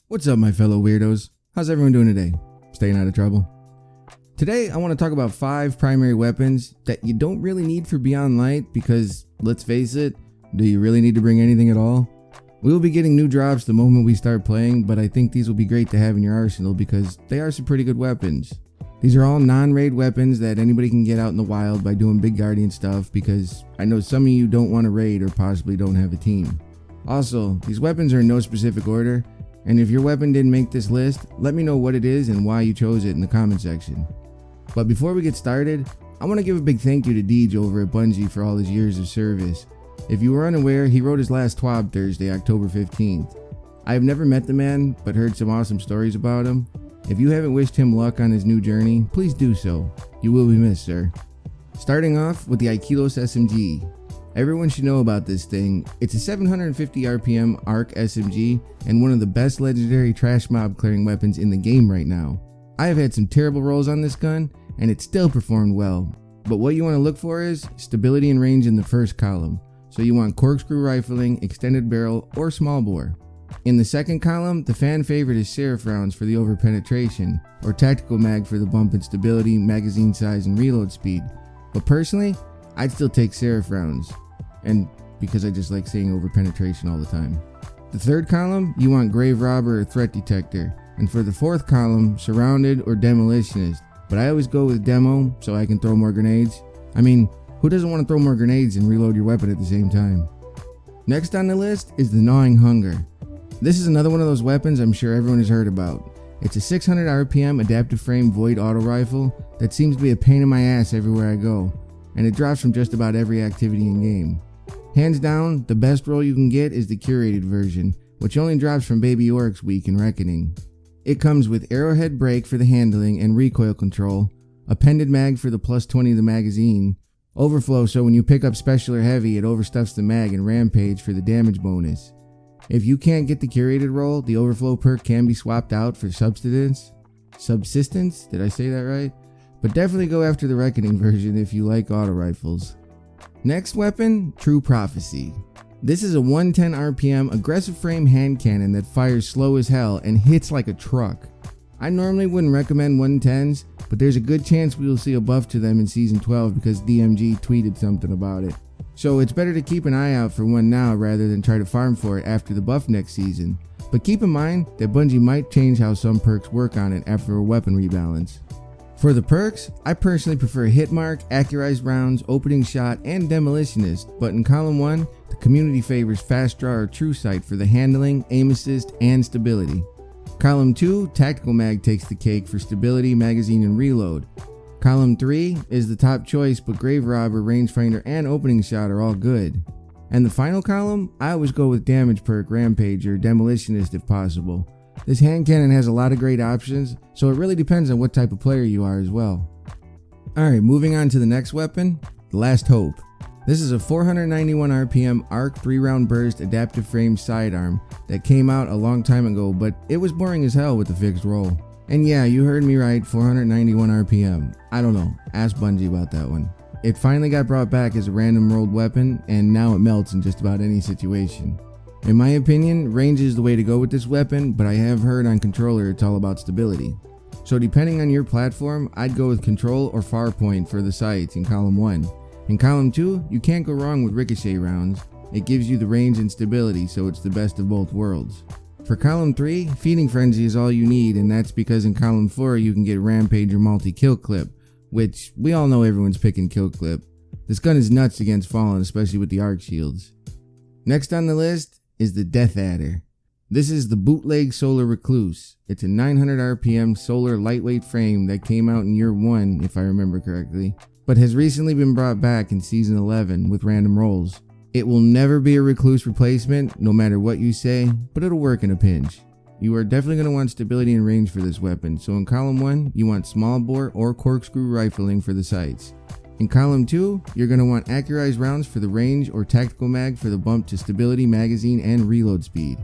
What's up, my fellow weirdos? How's everyone doing today? Staying out of trouble? Today, I want to talk about 5 primary weapons that you don't really need for Beyond Light because, let's face it, do you really need to bring anything at all? We will be getting new drops the moment we start playing, but I think these will be great to have in your arsenal because they are some pretty good weapons. These are all non-raid weapons that anybody can get out in the wild by doing big guardian stuff because I know some of you don't want to raid or possibly don't have a team. Also, these weapons are in no specific order, and if your weapon didn't make this list, let me know what it is and why you chose it in the comment section. But before we get started, I want to give a big thank you to Deej over at Bungie for all his years of service. If you were unaware, he wrote his last TWAB Thursday, October 15th. I have never met the man, but heard some awesome stories about him. If you haven't wished him luck on his new journey, please do so. You will be missed, sir. Starting off with the Aikilos SMG. Everyone should know about this thing. It's a 750 RPM ARC SMG and one of the best legendary trash mob clearing weapons in the game right now. I have had some terrible rolls on this gun and it still performed well. But what you want to look for is stability and range in the first column. So you want corkscrew rifling, extended barrel, or small bore. In the second column, the fan favorite is Seraph rounds for the over penetration, or tactical mag for the bump in stability, magazine size, and reload speed. But personally, I'd still take Seraph rounds. And because I just like saying over penetration all the time. The third column, you want grave robber or threat detector. And for the fourth column, surrounded or demolitionist. But I always go with demo so I can throw more grenades. I mean, who doesn't want to throw more grenades and reload your weapon at the same time? Next on the list is the gnawing hunger. This is another one of those weapons I'm sure everyone has heard about. It's a 600 RPM adaptive frame void auto rifle that seems to be a pain in my ass everywhere I go. And it drops from just about every activity in game. Hands down, the best roll you can get is the curated version, which only drops from Baby Oryx Week in Reckoning. It comes with arrowhead brake for the handling and recoil control, appended mag for the plus 20 of the magazine, overflow so when you pick up special or heavy it overstuffs the mag, and rampage for the damage bonus. If you can't get the curated roll, the overflow perk can be swapped out for subsistence? Did I say that right? But definitely go after the Reckoning version if you like auto rifles. Next weapon, True Prophecy. This is a 110 RPM aggressive frame hand cannon that fires slow as hell and hits like a truck. I normally wouldn't recommend 110s, but there's a good chance we will see a buff to them in Season 12 because DMG tweeted something about it. So it's better to keep an eye out for one now rather than try to farm for it after the buff next season. But keep in mind that Bungie might change how some perks work on it after a weapon rebalance. For the perks, I personally prefer Hitmark, Accurized Rounds, Opening Shot, and Demolitionist, but in column 1, the community favors Fast Draw or True Sight for the handling, aim assist, and stability. Column 2, Tactical Mag takes the cake for stability, magazine, and reload. Column 3 is the top choice, but Grave Robber, Rangefinder, and Opening Shot are all good. And the final column, I always go with Damage Perk, Rampage, or Demolitionist if possible. This hand cannon has a lot of great options, so it really depends on what type of player you are as well. Alright, moving on to the next weapon, the Last Hope. This is a 491 RPM ARC 3-round burst adaptive frame sidearm that came out a long time ago, but it was boring as hell with the fixed roll. And yeah, you heard me right, 491 RPM. I don't know, ask Bungie about that one. It finally got brought back as a random rolled weapon, and now it melts in just about any situation. In my opinion, range is the way to go with this weapon, but I have heard on controller it's all about stability. So depending on your platform, I'd go with control or farpoint for the sights in column 1. In column 2, you can't go wrong with ricochet rounds. It gives you the range and stability, so it's the best of both worlds. For column 3, Feeding Frenzy is all you need, and that's because in column 4 you can get Rampage or multi-kill clip, which we all know everyone's picking kill clip. This gun is nuts against Fallen, especially with the arc shields. Next on the list is the Death Adder. This is the bootleg Solar Recluse. It's a 900 RPM solar lightweight frame that came out in year 1 if I remember correctly, but has recently been brought back in season 11 with random rolls. It will never be a Recluse replacement no matter what you say, but it'll work in a pinch. You are definitely going to want stability and range for this weapon, so in column 1 you want small bore or corkscrew rifling for the sights. In column 2, you're going to want accurized rounds for the range or tactical mag for the bump to stability, magazine, and reload speed.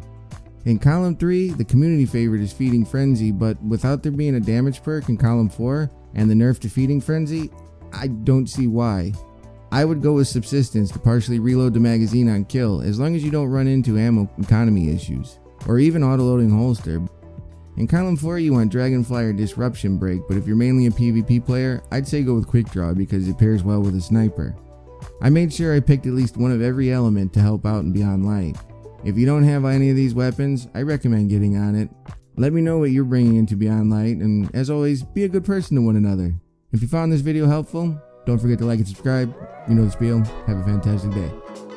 In column 3, the community favorite is Feeding Frenzy, but without there being a damage perk in column 4 and the nerf to Feeding Frenzy, I don't see why. I would go with Subsistence to partially reload the magazine on kill, as long as you don't run into ammo economy issues. or even auto-loading holster. In column 4 you want Dragonfly or Disruption Break, but if you're mainly a PvP player, I'd say go with Quick Draw because it pairs well with a sniper. I made sure I picked at least one of every element to help out in Beyond Light. If you don't have any of these weapons, I recommend getting on it. Let me know what you're bringing into Beyond Light, and as always, be a good person to one another. If you found this video helpful, don't forget to like and subscribe. You know the spiel. Have a fantastic day.